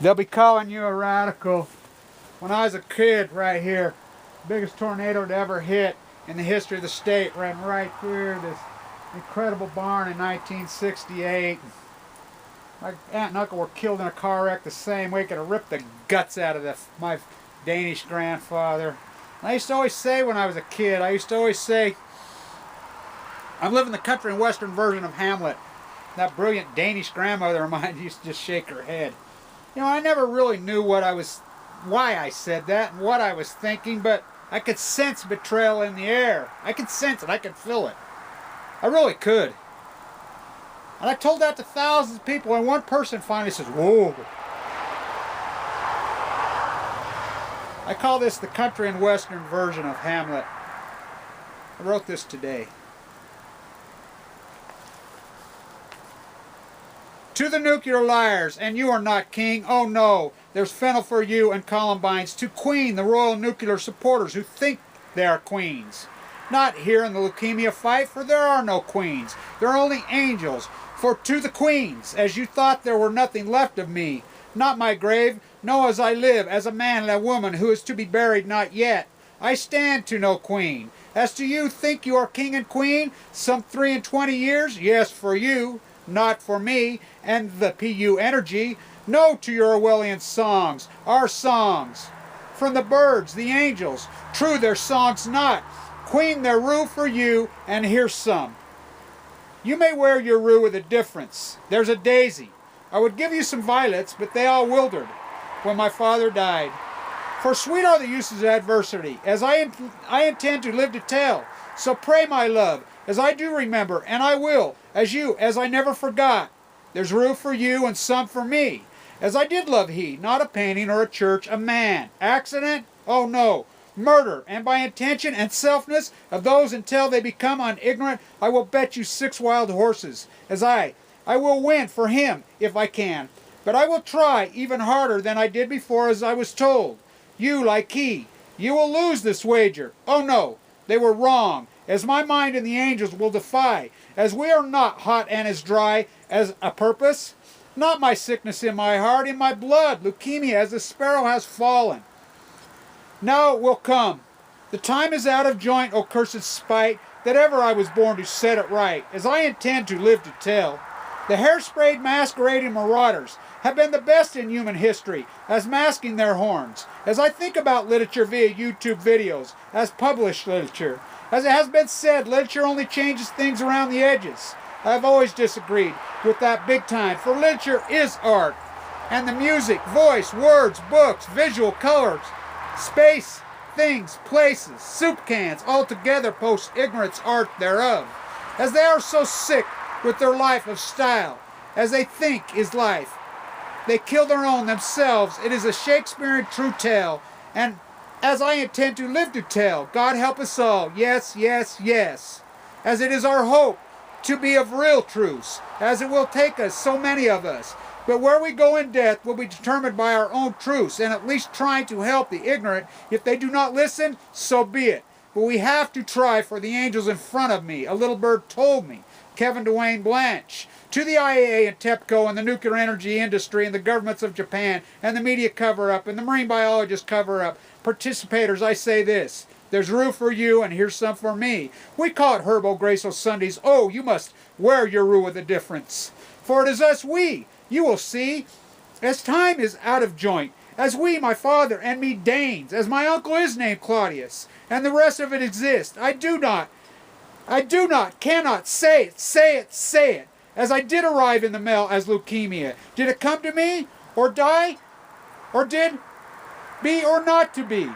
They'll be calling you a radical. When I was a kid, right here, biggest tornado to ever hit in the history of the state ran right through this incredible barn in 1968. My aunt and uncle were killed in a car wreck the same way. Could have ripped the guts out of my Danish grandfather. And I used to always say when I was a kid, I'm living the country and western version of Hamlet. That brilliant Danish grandmother of mine used to just shake her head. You know, I never really knew why I said that and what I was thinking, but I could sense betrayal in the air. I could sense it. I could feel it. I really could. And I told that to thousands of people, and one person finally says, "Whoa." I call this the country and western version of Hamlet. I wrote this today. To the nuclear liars, and you are not king, oh no, there's fennel for you and columbines. To queen, the royal nuclear supporters who think they are queens. Not here in the leukemia fight, for there are no queens. There are only angels. For to the queens, as you thought there were nothing left of me, not my grave, no, as I live, as a man and a woman who is to be buried not yet, I stand to no queen. As to you, think you are king and queen, some 23 years? Yes, for you. Not for me and the PU energy. No to your Orwellian songs, our songs. From the birds, the angels, true their songs not. Queen their rue for you, and here's some. You may wear your rue with a difference. There's a daisy. I would give you some violets, but they all wildered when my father died. For sweet are the uses of adversity, as I intend to live to tell. So pray, my love, as I do remember, and I will, as I never forgot. There's rue for you and some for me. As I did love he, not a painting or a church, a man. Accident? Oh no. Murder, and by intention and selfness of those until they become unignorant, I will bet you 6 wild horses. I will win for him, if I can. But I will try even harder than I did before, as I was told. You, like he, you will lose this wager. Oh no, they were wrong, as my mind and the angels will defy, as we are not hot and as dry as a purpose. Not my sickness in my heart, in my blood, leukemia, as the sparrow has fallen. Now it will come. The time is out of joint, O cursed spite, that ever I was born to set it right, as I intend to live to tell. The hair-sprayed masquerading marauders have been the best in human history, as masking their horns. As I think about literature via YouTube videos, as published literature, as it has been said, literature only changes things around the edges. I have always disagreed with that big time, for literature is art. And the music, voice, words, books, visual colors, space, things, places, soup cans, altogether post ignorance art thereof. As they are so sick with their life of style, as they think is life, they kill their own themselves. It is a Shakespearean true tale, and as I intend to live to tell, God help us all, yes, yes, yes. As it is our hope to be of real truths, as it will take us, so many of us. But where we go in death will be determined by our own truths, and at least trying to help the ignorant. If they do not listen, so be it. But we have to try for the angels in front of me. A little bird told me. Kevin Dwayne Blanch. To the IAEA and TEPCO and the nuclear energy industry and the governments of Japan and the media cover-up and the marine biologist cover-up, participators, I say this. There's rue for you, and here's some for me. We call it Herbo Grace O Sundays. Oh, you must wear your rue with a difference. For it is us we, you will see, as time is out of joint, as we, my father, and me Danes, as my uncle is named Claudius, and the rest of it exists. I do not, cannot say it, as I did arrive in the mail as leukemia. Did it come to me, or die, or did be or not to be?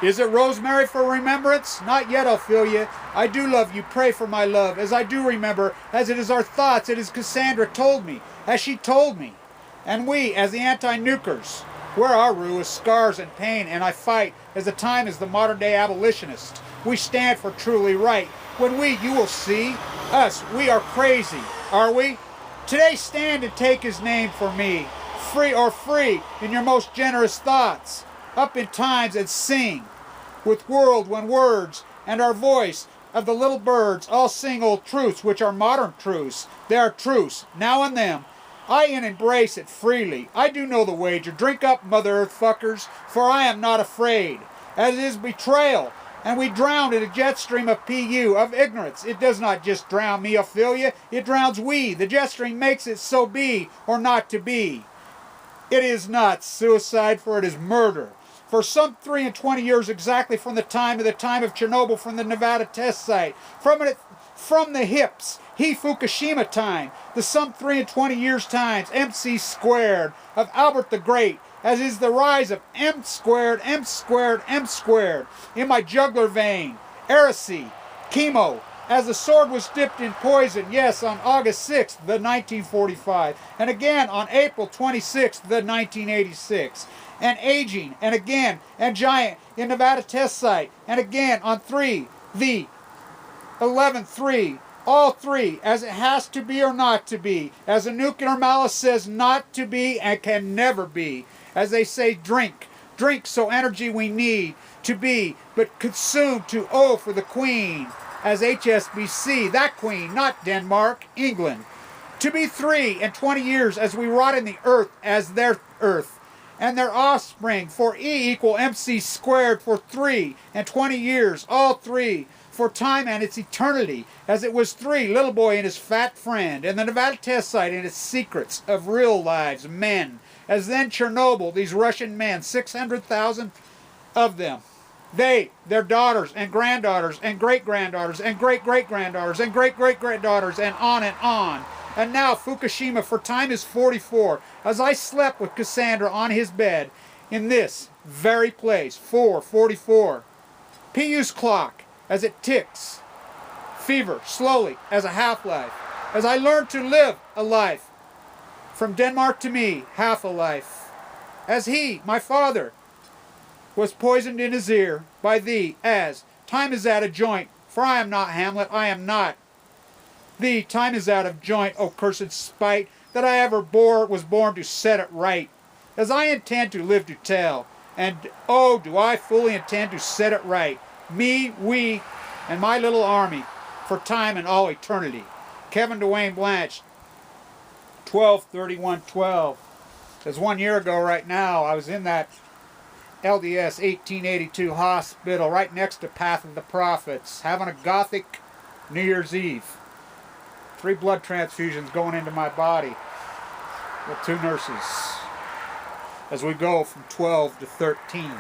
Is it rosemary for remembrance? Not yet, Ophelia. I do love you. Pray for my love, as I do remember, as it is our thoughts, it is Cassandra told me, as she told me. And we, as the anti-nukers, wear our rue as scars and pain, and I fight, as the time is the modern-day abolitionist. We stand for truly right. When you will see, us, we are crazy, are we? Today stand and take his name for me, free in your most generous thoughts, up in times and sing, with world when words and our voice of the little birds all sing old truths which are modern truths. They are truths, now and them, I embrace it freely. I do know the wager. Drink up, Mother Earth fuckers, for I am not afraid. As is betrayal, and we drown in a jet stream of PU, of ignorance. It does not just drown me, Ophelia, it drowns we. The jet stream makes it so be, or not to be. It is not suicide, for it is murder. For some 23 years exactly from the time of Chernobyl, from the Nevada test site, from the hips, Fukushima time, the some 23 years times, MC squared, of Albert the Great, as is the rise of M squared, M squared, M squared, in my jugular vein, heresy, chemo, as the sword was dipped in poison, yes, on August 6th, the 1945, and again on April 26th, the 1986, and aging, and again, and giant in Nevada test site, and again on 3, the 11-3, all three, as it has to be or not to be, as a nuclear malice says not to be and can never be, as they say drink, drink so energy we need to be, but consume to O for the Queen, as HSBC, that Queen, not Denmark, England, to be 3 years as we rot in the earth as their earth, and their offspring, for E equal MC squared for 3 years, all three, for time and its eternity, as it was 3, little boy and his fat friend, and the Nevada test site and its secrets of real lives, men, as then Chernobyl, these Russian men, 600,000 of them, they, their daughters and granddaughters and great-granddaughters and great-great-granddaughters and great-great-granddaughters and on and on. And now Fukushima, for time is 44, as I slept with Cassandra on his bed in this very place, 4:44. PU's clock, as it ticks, fever, slowly, as a half-life, as I learned to live a life, from Denmark to me, half a life, as he, my father, was poisoned in his ear by thee, as time is out of joint, for I am not Hamlet, I am not. Thee, time is out of joint, O cursed spite, that I ever was born to set it right, as I intend to live to tell, and oh, do I fully intend to set it right, me, we, and my little army, for time and all eternity. Kevin Dwayne Blanch, 12/31/12. As 1 year ago right now, I was in that LDS 1882 hospital right next to Path of the Prophets, having a Gothic New Year's Eve. 3 blood transfusions going into my body with 2 nurses as we go from 12 to 13.